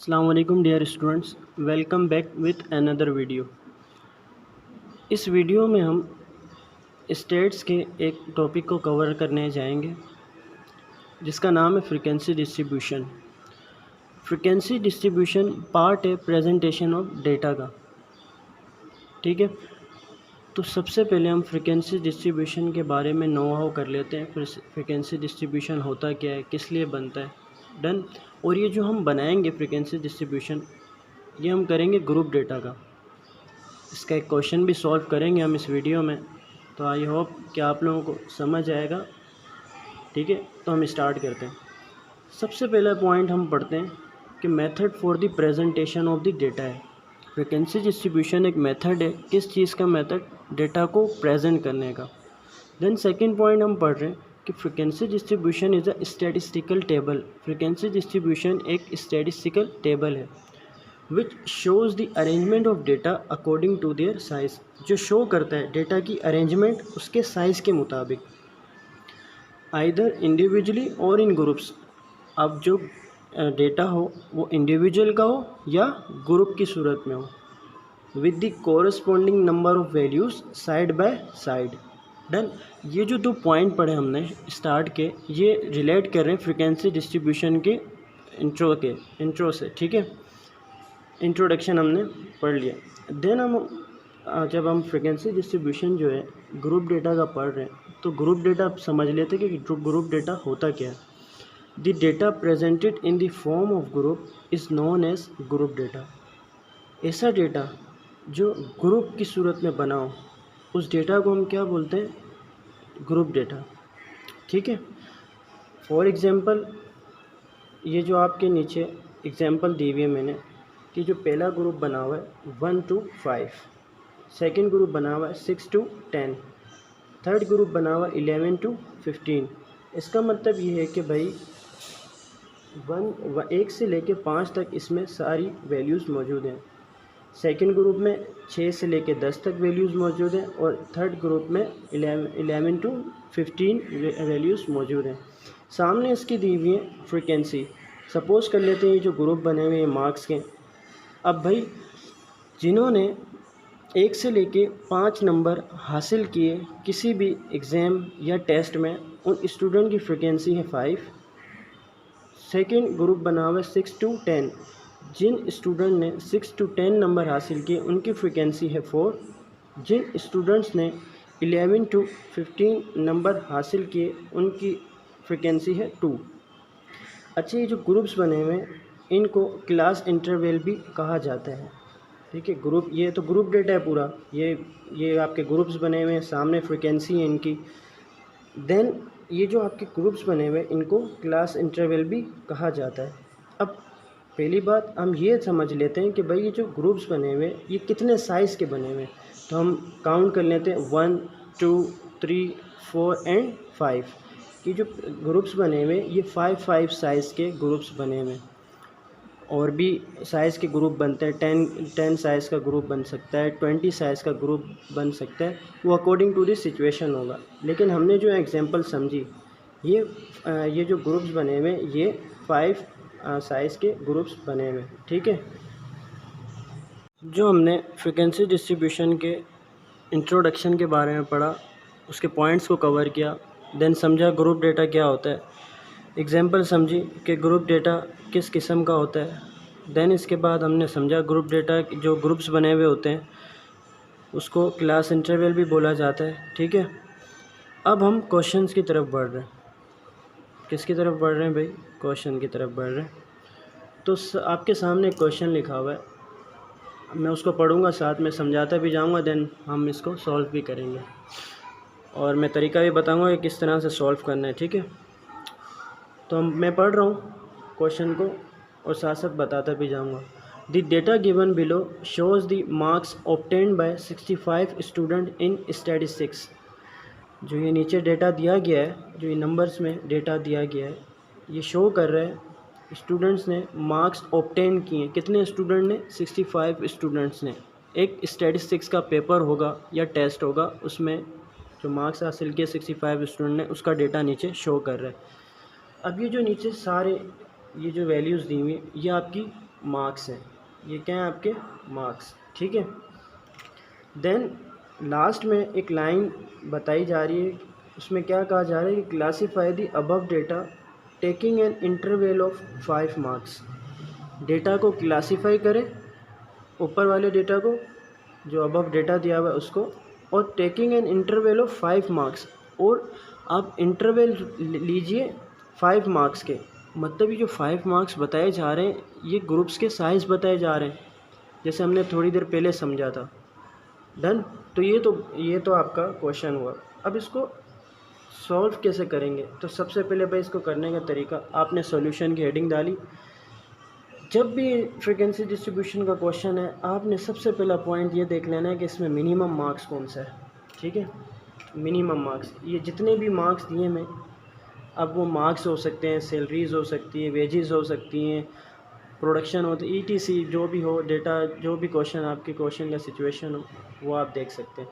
अस्सलाम वालेकुम dear students, welcome back with another video. इस वीडियो में हम स्टेट्स के एक टॉपिक को कवर करने जाएंगे जिसका नाम है frequency distribution. Frequency distribution part है प्रेजेंटेशन ऑफ डेटा का। ठीक है, तो सबसे पहले हम फ्रीक्वेंसी डिस्ट्रीब्यूशन के बारे में नो हाउ कर लेते हैं। फिर फ्रीक्वेंसी डिस्ट्रीब्यूशन होता क्या है, किस लिए बनता है, डन। और ये जो हम बनाएंगे फ्रीक्वेंसी डिस्ट्रीब्यूशन, ये हम करेंगे ग्रुप डेटा का। इसका एक क्वेश्चन भी सॉल्व करेंगे हम इस वीडियो में, तो आई होप कि आप लोगों को समझ आएगा। ठीक है, तो हम स्टार्ट करते हैं। सबसे पहला पॉइंट हम पढ़ते हैं कि method for the presentation of the data है। फ्रीक्वेंसी डिस्ट्रीब्यूशन एक मेथड है, किस चीज़ का मेथड, डेटा को प्रेजेंट करने का। देन सेकंड पॉइंट हम पढ़ रहे हैं कि frequency distribution is a statistical table. Frequency distribution एक स्टैटिस्टिकल टेबल है which shows the arrangement of data according to their size. जो शो करता है डेटा की अरेंजमेंट उसके साइज़ के मुताबिक, आइदर इंडिविजुअली और इन ग्रुप्स। अब जो डेटा हो वो इंडिविजुअल का हो या ग्रुप की सूरत में हो, with the corresponding number of values side by side. Done. ये जो दो पॉइंट पढ़े हमने स्टार्ट के, ये रिलेट कर रहे हैं फ्रीक्वेंसी डिस्ट्रीब्यूशन के इंट्रो से। ठीक है, इंट्रोडक्शन हमने पढ़ लिया। देन जब हम फ्रीक्वेंसी डिस्ट्रीब्यूशन जो है ग्रुप डेटा का पढ़ रहे हैं, तो ग्रुप डेटा समझ लेते कि ग्रुप डेटा होता क्या है। The data presented in the form of group is known age group data. ऐसा डेटा जो ग्रुप की सूरत में बना हो, उस डेटा को हम क्या बोलते हैं, ग्रुप डेटा। ठीक है, फॉर एग्जांपल ये जो आपके नीचे एग्जांपल दी हुई है मैंने, कि जो पहला ग्रुप बना हुआ है 1 to 5, सेकंड ग्रुप बना हुआ है 6 to 10, थर्ड ग्रुप बना हुआ है 11 to 15। इसका मतलब ये है कि भाई 1 से लेके 5 तक इसमें सारी वैल्यूज़ मौजूद हैं। सेकंड ग्रुप में 6 से लेके 10 तक वैल्यूज़ मौजूद हैं, और थर्ड ग्रुप में 11 to 15 वैल्यूज़ मौजूद हैं। सामने इसकी दी हुई है फ्रीक्वेंसी। सपोज़ कर लेते हैं ये जो ग्रुप बने हुए हैं मार्क्स के। अब भाई जिन्होंने 1 से लेके 5 नंबर हासिल किए किसी भी एग्ज़ाम या टेस्ट में, उन स्टूडेंट की फ्रीक्वेंसी है 5। सेकंड ग्रुप बना हुआ है 6 to 10। जिन स्टूडेंट ने 6 to 10 नंबर हासिल किए उनकी फ्रीक्वेंसी है 4। जिन स्टूडेंट्स ने 11 to 15 नंबर हासिल किए उनकी फ्रीक्वेंसी है 2। अच्छा, ये जो ग्रुप्स बने हुए हैं इनको क्लास इंटरवल भी कहा जाता है। ठीक है, ग्रुप, ये तो ग्रुप डेटा है पूरा, ये आपके ग्रुप्स बने हुए हैं, सामने फ्रीक्वेंसी है इनकी। देन ये जो आपके ग्रुप्स बने हुए हैं इनको क्लास इंटरवल भी कहा जाता है। अब पहली बात हम ये समझ लेते हैं कि भाई ये जो ग्रुप्स बने हुए हैं ये कितने साइज़ के बने हुए हैं, तो हम काउंट कर लेते हैं 1 2 3 4 एंड 5। ये जो ग्रुप्स बने हुए ये 5 साइज़ के ग्रुप्स बने हुए हैं। और भी साइज़ के ग्रुप बनते हैं, 10 साइज़ का ग्रुप बन सकता है, 20 साइज़ का ग्रुप बन सकता है, वो अकॉर्डिंग टू द सिचुएशन होगा। लेकिन हमने जो एग्जांपल समझी, ये जो ग्रुप्स बने हुए ये 5 साइज़ के ग्रुप्स बने हुए। ठीक है, जो हमने फ्रीक्वेंसी डिस्ट्रीब्यूशन के इंट्रोडक्शन के बारे में पढ़ा, उसके पॉइंट्स को कवर किया, देन समझा ग्रुप डेटा क्या होता है, एग्जांपल समझी कि ग्रुप डेटा किस किस्म का होता है। देन इसके बाद हमने समझा ग्रुप डेटा जो ग्रुप्स बने हुए होते हैं उसको क्लास इंटरवल भी बोला जाता है। ठीक है, अब हम क्वेश्चंस की तरफ बढ़ रहे हैं। किसकी तरफ बढ़ रहे हैं भाई, क्वेश्चन की तरफ बढ़ रहे हैं। तो आपके सामने क्वेश्चन लिखा हुआ है, मैं उसको पढ़ूंगा, साथ में समझाता भी जाऊंगा, देन हम इसको सॉल्व भी करेंगे और मैं तरीका भी बताऊंगा कि किस तरह से सॉल्व करना है। ठीक है, तो मैं पढ़ रहा हूँ क्वेश्चन को और साथ साथ बताता भी जाऊँगा। The data given below shows the marks obtained by 65 student in statistics. जो ये नीचे डेटा दिया गया है, जो ये नंबर्स में डेटा दिया गया है, ये शो कर रहा है स्टूडेंट्स ने मार्क्स ऑब्टेन किए। कितने स्टूडेंट ने, 65 स्टूडेंट्स ने। एक स्टैटिस्टिक्स का पेपर होगा या टेस्ट होगा, उसमें जो मार्क्स हासिल किए 65 स्टूडेंट ने, उसका डेटा नीचे शो कर रहा है। अब ये जो नीचे सारे ये जो वैल्यूज़ दी हुई ये आपकी मार्क्स हैं, ये क्या हैं आपके मार्क्स, ठीक है। देन लास्ट में एक लाइन बताई जा रही है, उसमें क्या कहा जा रहा है कि classify the above data taking an interval of 5 marks. Data को क्लासीफाई करें, ऊपर वाले डेटा को, जो अबव डेटा दिया हुआ है उसको, और taking an interval of 5 marks, और आप इंटरवल लीजिए 5 मार्क्स के। मतलब ये जो 5 मार्क्स बताए जा रहे हैं ये ग्रुप्स के साइज़ बताए जा रहे हैं, जैसे हमने थोड़ी देर पहले समझा था। डन। तो ये तो आपका क्वेश्चन हुआ। अब इसको सॉल्व कैसे करेंगे, तो सबसे पहले भाई इसको करने का तरीका, आपने सॉल्यूशन की हेडिंग डाली। जब भी फ्रीक्वेंसी डिस्ट्रीब्यूशन का क्वेश्चन है, आपने सबसे पहला पॉइंट ये देख लेना है कि इसमें मिनिमम मार्क्स कौन सा है, ठीक है। मिनिमम मार्क्स, ये जितने भी मार्क्स दिए मैं, अब वो मार्क्स हो सकते हैं, सैलरीज हो सकती है, वेजेस हो सकती हैं, प्रोडक्शन हो, तो ETC जो भी हो, डेटा जो भी क्वेश्चन आपके क्वेश्चन का सिचुएशन हो वो आप देख सकते हैं।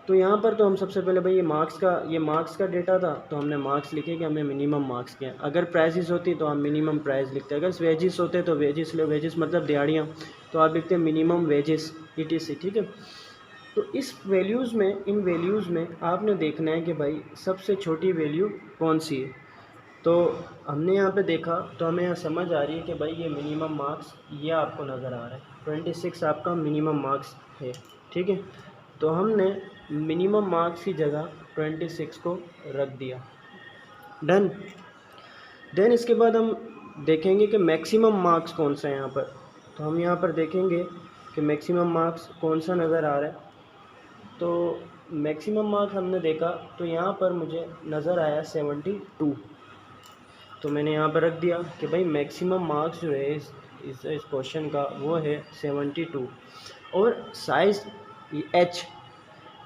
तो यहाँ पर तो हम सबसे पहले भाई ये मार्क्स का डेटा था, तो हमने मार्क्स लिखे कि हमें मिनिमम मार्क्स क्या है। अगर प्राइजेस होती तो हम मिनिमम प्राइस लिखते, अगर वेजेस होते तो वेजेस मतलब दिहाड़ियाँ, तो आप लिखते मिनिमम वेजेस ETC, ठीक है। तो इस वैल्यूज़ में, इन वैल्यूज़ में आपने देखना है कि भाई सबसे छोटी वैल्यू कौन सी है। तो हमने यहाँ पे देखा तो हमें यहाँ समझ आ रही है कि भाई ये मिनिमम मार्क्स ये आपको नज़र आ रहा है, 26 आपका मिनिमम मार्क्स है, ठीक है। तो हमने मिनिमम मार्क्स की जगह 26 को रख दिया। डन। देन इसके बाद हम देखेंगे कि मैक्सिमम मार्क्स कौन सा है यहाँ पर। तो हम यहाँ पर देखेंगे कि मैक्सिमम मार्क्स कौन सा नज़र आ रहा है। तो मैक्सिमम मार्क्स हमने देखा तो यहाँ पर मुझे नज़र आया 72। तो मैंने यहाँ पर रख दिया कि भाई मैक्सिमम मार्क्स जो है इस क्वेश्चन का वो है 72। और साइज़ H,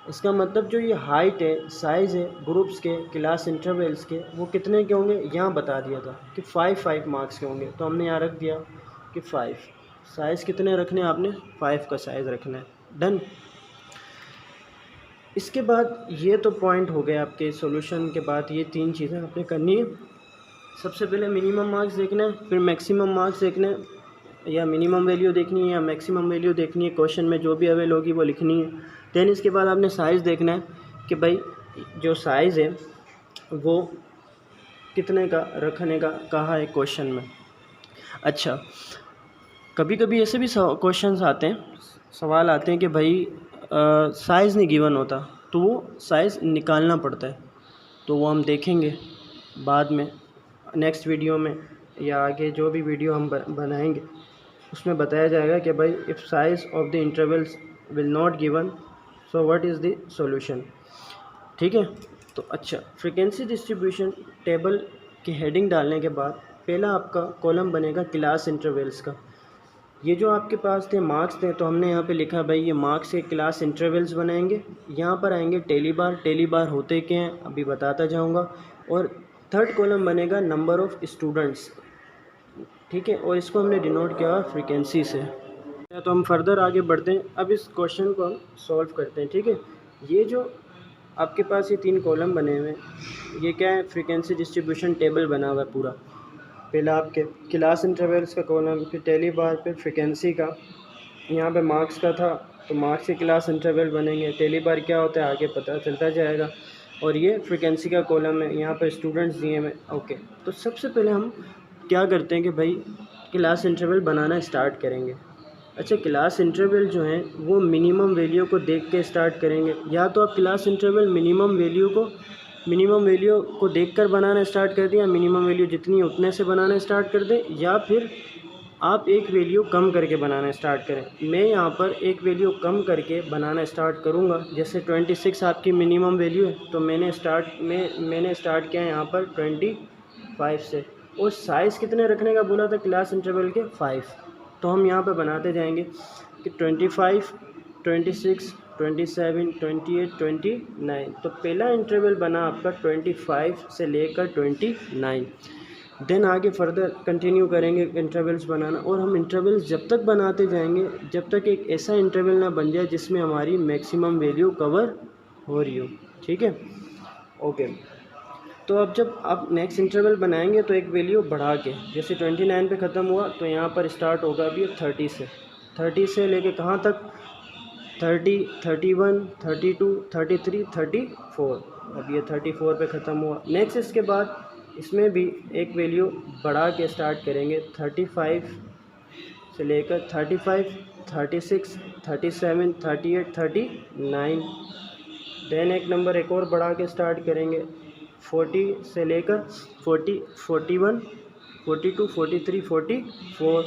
इसका मतलब जो ये हाइट है, साइज़ है ग्रुप्स के, क्लास इंटरवल्स के, वो कितने के होंगे यहाँ बता दिया था कि 5 मार्क्स के होंगे। तो हमने यहाँ रख दिया कि 5। साइज़ कितने रखने हैं आपने, 5 का साइज़ रखना है। डन। इसके बाद ये तो पॉइंट हो गए आपके सॉल्यूशन के बाद, ये 3 चीज़ें आपने करनी है। सबसे पहले मिनिमम मार्क्स देखना है, फिर मैक्सिमम मार्क्स देखना है, या मिनिमम वैल्यू देखनी है या मैक्सिमम वैल्यू देखनी है, क्वेश्चन में जो भी अवेल होगी वो लिखनी है। देन इसके बाद आपने साइज़ देखना है कि भाई जो साइज़ है वो कितने का रखने का कहा है क्वेश्चन में। अच्छा, कभी कभी ऐसे भी क्वेश्चंस आते हैं, सवाल आते हैं कि भाई साइज़ नहीं गिवन होता, तो वो साइज़ निकालना पड़ता है। तो वो हम देखेंगे बाद में नेक्स्ट वीडियो में, या आगे जो भी वीडियो हम बनाएंगे उसमें बताया जाएगा कि भाई if size of the intervals will not given, so what is the solution, ठीक है। तो अच्छा, फ्रीक्वेंसी डिस्ट्रीब्यूशन टेबल की हेडिंग डालने के बाद पहला आपका कॉलम बनेगा क्लास इंटरवल्स का। ये जो आपके पास थे मार्क्स थे, तो हमने यहाँ पे लिखा भाई ये मार्क्स के क्लास इंटरवल्स बनाएंगे। यहाँ पर आएंगे टेली बार होते क्या हैं अभी बताता जाऊँगा। और थर्ड कॉलम बनेगा नंबर ऑफ़ स्टूडेंट्स, ठीक है, और इसको हमने डिनोट किया फ्रीक्वेंसी से। तो हम फर्दर आगे बढ़ते हैं, अब इस क्वेश्चन को हम सॉल्व करते हैं, ठीक है। ये जो आपके पास ये 3 कॉलम बने हुए हैं, ये क्या है, फ्रीक्वेंसी डिस्ट्रीब्यूशन टेबल बना हुआ है पूरा। पहला आपके क्लास इंटरवल्स का कॉलम, फिर टेली बार, फिर फ्रीक्वेंसी का, यहाँ पे मार्क्स का था तो मार्क्स के क्लास इंटरवल बनेंगे। टेली बार क्या होता है आगे पता चलता जाएगा। और ये फ्रीक्वेंसी का कॉलम है, यहाँ पर स्टूडेंट्स दिए हैं। ओके, तो सबसे पहले हम क्या करते हैं कि भाई क्लास इंटरवल बनाना स्टार्ट करेंगे। अच्छा, क्लास इंटरवल जो है वो मिनिमम वैल्यू को देख के स्टार्ट करेंगे। या तो आप क्लास इंटरवल मिनिमम वैल्यू को देखकर बनाना स्टार्ट कर दें, या मिनिमम वैल्यू जितनी है उतने से बनाना स्टार्ट कर दें, या फिर आप एक वैल्यू कम करके बनाना स्टार्ट करें। मैं यहाँ पर एक वैल्यू कम करके बनाना स्टार्ट करूँगा। जैसे 26 आपकी मिनिमम वैल्यू है, तो मैंने स्टार्ट किया यहाँ पर 25 से। और साइज़ कितने रखने का बोला था क्लास इंटरवल के, 5। तो हम यहाँ पर बनाते जाएंगे कि 25, 26, 27, 28, 29। तो पहला इंटरवल बना आपका 25 से लेकर 29। देन आगे फर्दर कंटिन्यू करेंगे इंटरवल्स बनाना। और हम इंटरवल्स जब तक बनाते जाएंगे जब तक एक ऐसा इंटरवल ना बन जाए जिसमें हमारी मैक्सिमम वैल्यू कवर हो रही हो, ठीक है। ओके, तो अब जब आप नेक्स्ट इंटरवल बनाएंगे तो एक वैल्यू बढ़ा के, जैसे 29 पे ख़त्म हुआ तो यहाँ पर स्टार्ट होगा अभी 30 से लेके कहाँ तक, 30, 31, 32, 33, 34। अब ये 34 पे ख़त्म हुआ। नेक्स्ट इसके बाद इसमें भी एक वैल्यू बढ़ा के स्टार्ट करेंगे, 35 से लेकर 35, 36, 37, 38, 39। देन एक नंबर एक और बढ़ा के स्टार्ट करेंगे, 40 से लेकर 40, 41, 42, 43, 44।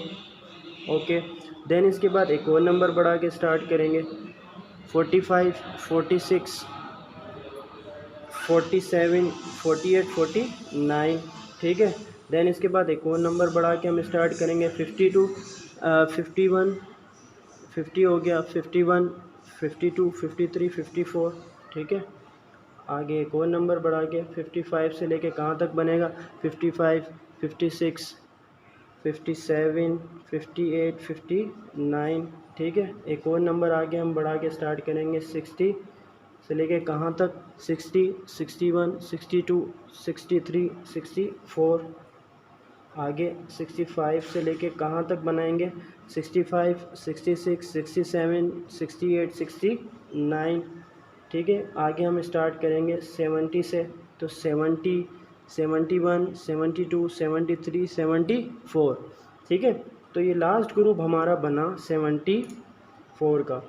ओके। देन इसके बाद एक और नंबर बढ़ा के स्टार्ट करेंगे, 45, 46, 47, 48, 49। ठीक है। देन इसके बाद एक और नंबर बढ़ा के हम स्टार्ट करेंगे, 52, 51, 50 हो गया, 51, 52, 53, 54। ठीक है। आगे एक और नंबर बढ़ा के 55 से लेके कहाँ तक बनेगा, 55, 56, 57, 58, 59। ठीक है। एक और नंबर आगे हम बढ़ा के स्टार्ट करेंगे, 60 से लेके कहाँ तक, 60, 61, 62, 63, 64। आगे 65 से लेके कहाँ तक बनाएंगे, 65, 66, 67, 68, 69। ठीक है। आगे हम स्टार्ट करेंगे 70 से, तो 70, 71, 72, 73, 74। ठीक है। तो ये लास्ट ग्रुप हमारा बना 74 का।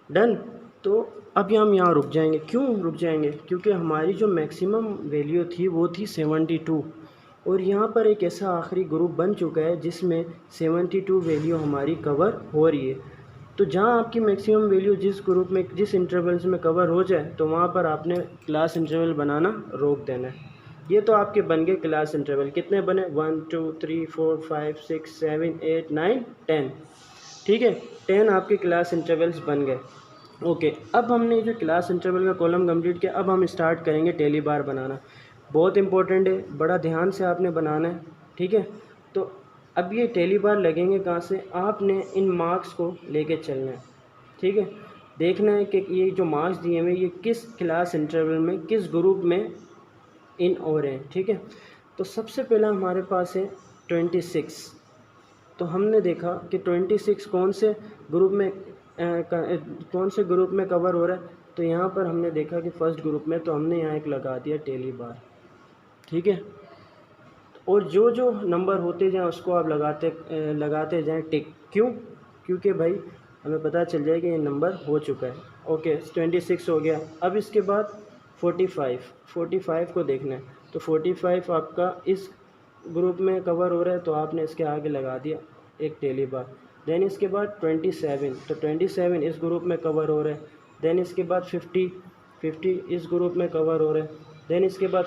डन। तो अब हम यहाँ रुक जाएंगे। क्यों रुक जाएंगे, क्योंकि हमारी जो मैक्सिमम वैल्यू थी वो थी 72, और यहाँ पर एक ऐसा आखिरी ग्रुप बन चुका है जिसमें 72 वैल्यू हमारी कवर हो रही है। तो जहाँ आपकी मैक्सिमम वैल्यू जिस ग्रुप में, जिस इंटरवल्स में कवर हो जाए, तो वहाँ पर आपने क्लास इंटरवल बनाना रोक देना है। ये तो आपके बन गए क्लास इंटरवल। कितने बने, 1, 2, 3, 4, 5, 6, 7, 8, 9, 10। ठीक है। 10 आपके क्लास इंटरवल्स बन गए। ओके। अब हमने जो क्लास इंटरवल का कॉलम कंप्लीट किया, अब हम स्टार्ट करेंगे टेली बार बनाना। बहुत इंपॉर्टेंट है, बड़ा ध्यान से आपने बनाना है। ठीक है। तो अब ये टेली बार लगेंगे कहाँ से, आपने इन मार्क्स को लेके चलना है। ठीक है। देखना है कि ये जो मार्क्स दिए हुए ये किस क्लास इंटरवल में, किस ग्रुप में इन हो रहे हैं। ठीक है। तो सबसे पहला हमारे पास है 26। तो हमने देखा कि 26 कौन से ग्रुप में कौन से ग्रुप में कवर हो रहा है। तो यहाँ पर हमने देखा कि फर्स्ट ग्रुप में, तो हमने यहाँ एक लगा दिया टेली बार। ठीक है। और जो जो नंबर होते जाएँ उसको आप लगाते जाएँ टिक। क्यों, क्योंकि भाई हमें पता चल जाए कि ये नंबर हो चुका है। ओके। 26 हो गया। अब इसके बाद 45 को देखना है। तो 45 आपका इस ग्रुप में कवर हो रहा है, तो आपने इसके आगे लगा दिया एक टेली बार। देन इसके बाद 27, तो 27 इस ग्रुप में कवर हो रहा है। देन इसके बाद 50 इस ग्रुप में कवर हो रहा है। देन इसके बाद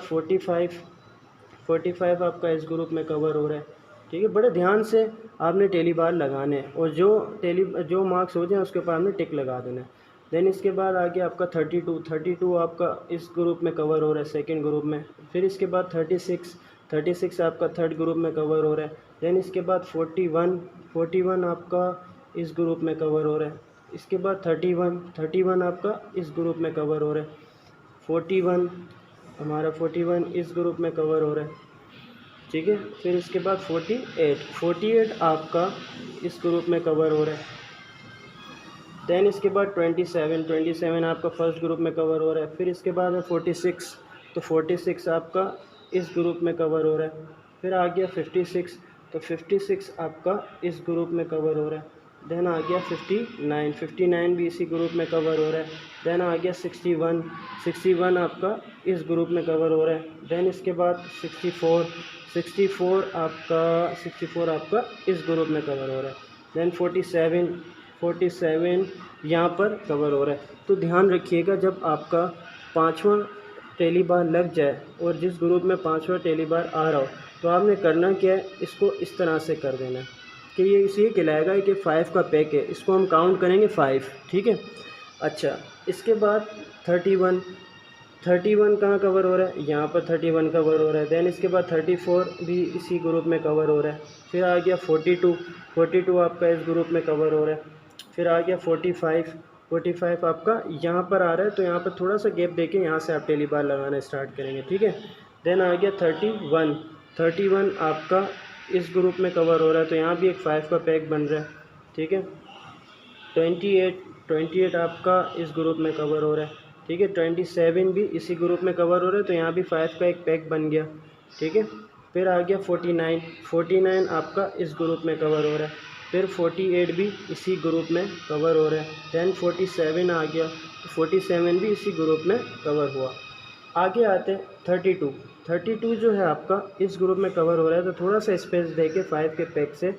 45 आपका इस ग्रुप में कवर हो रहा है। ठीक है। बड़े ध्यान से आपने टेली बार लगाने हैं, और जो मार्क्स हो जाए उसके ऊपर आपने टिक लगा देना है। देन इसके बाद आगे आपका 32 आपका इस ग्रुप में कवर हो रहा है, सेकंड ग्रुप में। फिर इसके बाद 36 आपका थर्ड ग्रुप में कवर हो रहा है। देन इसके बाद 41 आपका इस ग्रुप में कवर हो रहा है। इसके बाद 31 आपका इस ग्रुप में कवर हो रहा है। 41 इस ग्रुप में कवर हो रहा है। ठीक है। फिर इसके बाद 48 आपका इस ग्रुप में कवर हो रहा है। देन इसके बाद 27 आपका फर्स्ट ग्रुप में कवर हो रहा है। फिर इसके बाद है 46, तो 46 आपका इस ग्रुप में कवर हो रहा है। फिर आ गया 56, तो 56 आपका इस ग्रुप में कवर हो रहा है। देन आ गया 59 भी इसी ग्रुप में कवर हो रहा है। देन आ गया 61 आपका इस ग्रुप में कवर हो रहा है। देन इसके बाद 64 आपका इस ग्रुप में कवर हो रहा है। देन 47 यहाँ पर कवर हो रहा है। तो ध्यान रखिएगा, जब आपका 5वां टेली बार लग जाए और जिस ग्रुप में 5वां टेली बार आ रहा हो, तो आपने करना क्या है, इसको इस तरह से कर देना है कि ये इसी कहलाएगा कि 5 का पैक है। इसको हम काउंट करेंगे 5। ठीक है। अच्छा। इसके बाद 31 कहाँ कवर हो रहा है, यहाँ पर 31 कवर हो रहा है। देन इसके बाद 34 भी इसी ग्रुप में कवर हो रहा है। फिर आ गया 42 आपका इस ग्रुप में कवर हो रहा है। फिर आ गया 45 45 आपका यहाँ पर आ रहा है, तो यहाँ पर थोड़ा सा गैप देके यहाँ से आप टेली बार लगाना स्टार्ट करेंगे, ठीक है। देन आ गया 31 आपका इस ग्रुप में कवर हो रहा है, तो यहाँ भी एक 5 का पैक बन रहा है, ठीक है। 28 आपका इस ग्रुप में कवर हो रहा है, ठीक है। 27 भी इसी ग्रुप में कवर हो रहा है, तो यहाँ भी 5 का एक पैक बन गया, ठीक है। फिर आ गया 49 आपका इस ग्रुप में कवर हो रहा है। फिर 48 भी इसी ग्रुप में कवर हो रहा है। दैन 47 आ गया, 47 भी इसी ग्रुप में कवर हुआ। आगे आते हैं 32 जो है आपका इस ग्रुप में कवर हो रहा है, तो थोड़ा सा स्पेस देके 5 के पैक से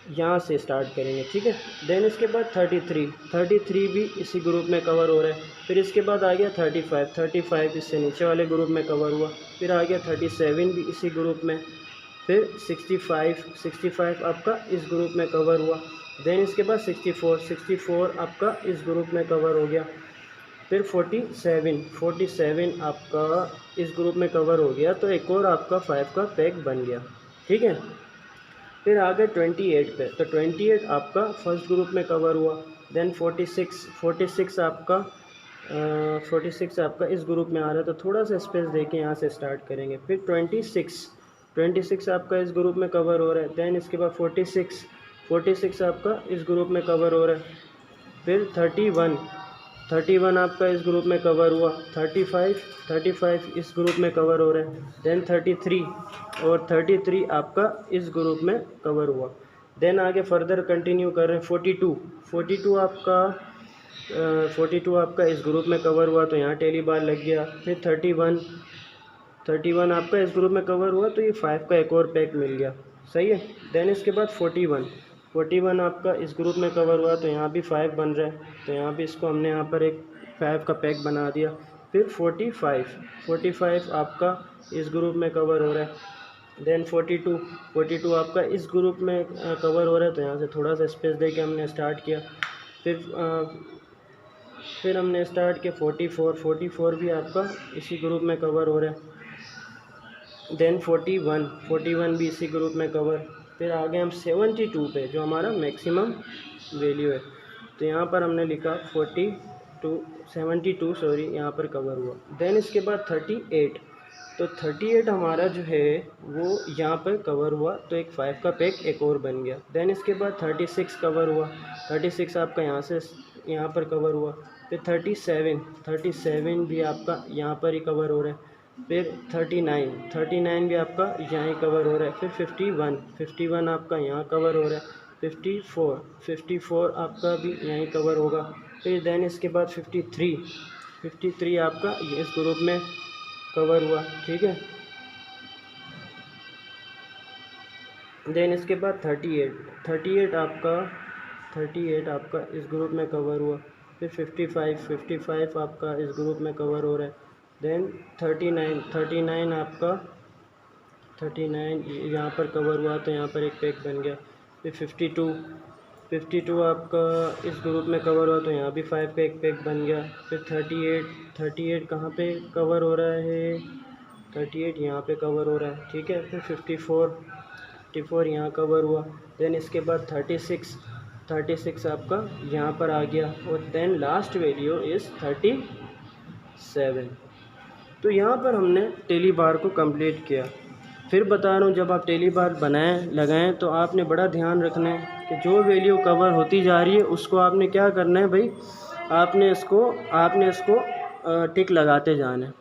यहाँ से स्टार्ट करेंगे, ठीक है। देन इसके बाद 33 भी इसी ग्रुप में कवर हो रहा है। फिर इसके बाद आ गया 35 इससे नीचे वाले ग्रुप में कवर हुआ। फिर आ गया 37 भी इसी ग्रुप में। फिर 65 आपका इस ग्रुप में कवर हुआ। देन इसके बाद 64 आपका इस ग्रुप में कवर हो गया। फिर 47 आपका इस ग्रुप में कवर हो गया, तो एक और आपका 5 का पैक बन गया, ठीक है। फिर आ गए 28 पे, तो 28 आपका फर्स्ट ग्रुप में कवर हुआ। देन 46 आपका इस ग्रुप में आ रहा है, तो थोड़ा सा स्पेस देके यहाँ से स्टार्ट करेंगे। फिर 26 आपका इस ग्रुप में कवर हो रहा है। देन इसके बाद 46 आपका इस ग्रुप में कवर हो रहा है। फिर 31 आपका इस ग्रुप में कवर हुआ। 35 इस ग्रुप में कवर हो रहा है। देन 33 आपका इस ग्रुप में कवर हुआ। देन आगे फर्दर कंटिन्यू कर रहे हैं। 42 आपका इस ग्रुप में कवर हुआ, तो यहाँ टेली बार लग गया। फिर 31 आपका इस ग्रुप में कवर हुआ, तो ये 5 का एक और पैक मिल गया, सही है। देन इसके बाद 41 आपका इस ग्रुप में कवर हुआ, तो यहाँ भी 5 बन रहा है, तो यहाँ भी इसको हमने यहाँ पर एक 5 का पैक बना दिया। फिर 45 आपका इस ग्रुप में कवर हो रहा है। देन 42 आपका इस ग्रुप में कवर हो रहा है, तो यहाँ से थोड़ा सा स्पेस देके हमने स्टार्ट किया। फिर हमने स्टार्ट किया 44 भी आपका इसी ग्रुप में कवर हो रहा है। देन 41 भी इसी ग्रुप में कवर। फिर आगे हम 72 पे, जो हमारा मैक्सिमम वैल्यू है, तो यहाँ पर हमने लिखा 72 यहाँ पर कवर हुआ। देन इसके बाद 38, तो 38 हमारा जो है वो यहाँ पर कवर हुआ, तो एक 5 का पैक एक और बन गया। देन इसके बाद 36 कवर हुआ। 36 आपका यहाँ पर कवर हुआ। फिर 37 भी आपका यहाँ पर ही कवर हो रहा है। फिर 39 भी आपका यहाँ ही कवर हो रहा है। फिर 51 आपका यहाँ कवर हो रहा है। 54 आपका भी यहीं कवर होगा। फिर देन इसके बाद 53 आपका इस ग्रुप में कवर हुआ, ठीक है। देन इसके बाद 38 आपका इस ग्रुप में कवर हुआ। फिर 55 आपका इस ग्रुप में कवर हो रहा है। देन 39 आपका 39 यहाँ पर कवर हुआ, तो यहाँ पर एक पैक बन गया। फिर 52 आपका इस ग्रुप में कवर हुआ, तो यहाँ भी 5 का एक पैक बन गया। फिर 38 कहाँ पे कवर हो रहा है? 38 यहाँ पे कवर हो रहा है, ठीक है। फिर 54 यहाँ कवर हुआ। देन इसके बाद 36 आपका यहाँ पर आ गया, और देन लास्ट वैल्यू इज़ 37। तो यहाँ पर हमने टेली बार को कंप्लीट किया। फिर बता रहा हूँ, जब आप टेली बार लगाएं तो आपने बड़ा ध्यान रखना है कि जो वैल्यू कवर होती जा रही है उसको आपने क्या करना है भाई, आपने इसको टिक लगाते जाना है।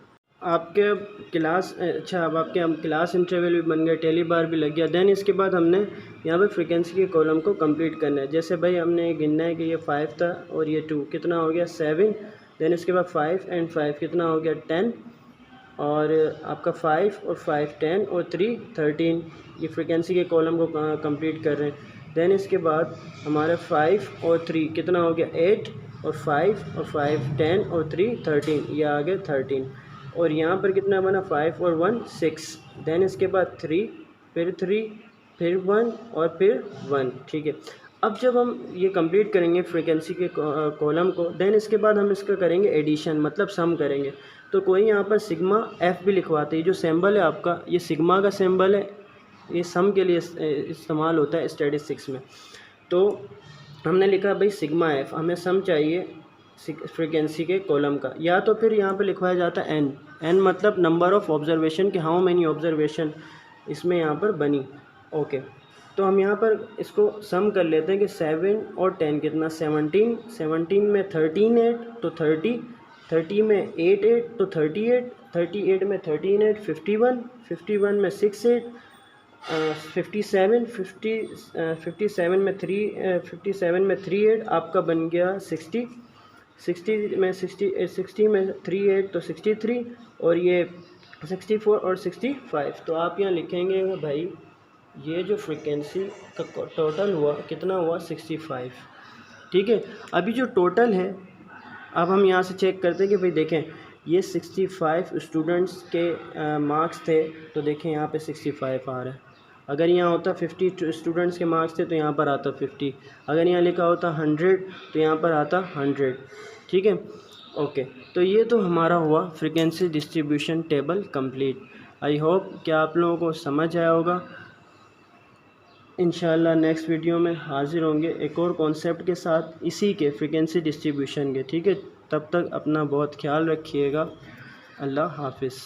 आपके क्लास अब आपके क्लास इंटरवल भी बन गए, टेली बार भी लग गया। देन इसके बाद हमने यहाँ पर फ्रीक्वेंसी के कॉलम को कंप्लीट करना है। जैसे भाई हमने गिनना है कि ये 5 था और ये 2, कितना हो गया 7। देन इसके बाद 5 and 5 कितना हो गया 10, और आपका 5 और 5 10 और 3 13, ये फ्रीक्वेंसी के कॉलम को कंप्लीट कर रहे हैं। देन इसके बाद हमारे 5 और 3 कितना हो गया 8, और 5 10 और 3 13, ये आ गया 13। और यहाँ पर कितना बना 5 और 1 6। देन इसके बाद 3 फिर 1 और फिर 1, ठीक है। अब जब हम ये कंप्लीट करेंगे फ्रीक्वेंसी के कॉलम को, देन इसके बाद हम इसका करेंगे एडिशन, मतलब सम करेंगे। तो कोई यहाँ पर सिग्मा एफ भी लिखवाते हैं। जो सिंबल है आपका, ये सिग्मा का सिंबल है, ये सम के लिए इस्तेमाल होता है स्टैटिस्टिक्स में। तो हमने लिखा भाई सिग्मा एफ, हमें सम चाहिए फ्रिक्वेंसी के कॉलम का, या तो फिर यहाँ पे लिखवाया जाता है एन मतलब नंबर ऑफ़ ऑब्जर्वेशन कि हाउ मैनी ऑब्जर्वेशन इसमें यहाँ पर बनी। ओके, तो हम यहाँ पर इसको सम कर लेते हैं कि 7 और 10 कितना 17, 17 में 13 8 तो 30, 30 में 8 8 तो 38, 38 में 13 8 51, 51 में 6 8 57, 57 में 3 8 आपका बन गया 60, 60 में 3 8 तो 63 और ये 64 और 65। तो आप यहाँ लिखेंगे भाई ये जो फ्रीक्वेंसी का टोटल हुआ कितना हुआ 65। ठीक है, अभी जो टोटल है अब हम यहाँ से चेक करते हैं कि भाई देखें ये 65 स्टूडेंट्स के मार्क्स थे, तो देखें यहाँ पे 65 आ रहा है। अगर यहाँ होता 50 स्टूडेंट्स के मार्क्स थे तो यहाँ पर आता 50, अगर यहाँ लिखा होता 100 तो यहाँ पर आता 100। ठीक है, ओके, तो ये तो हमारा हुआ frequency distribution table complete. I hope कि आप लोगों को समझ आया होगा। इंशाल्लाह नेक्स्ट वीडियो में हाज़िर होंगे एक और कॉन्सेप्ट के साथ इसी के फ्रीक्वेंसी डिस्ट्रीब्यूशन के। ठीक है, तब तक अपना बहुत ख्याल रखिएगा। अल्लाह हाफिज़।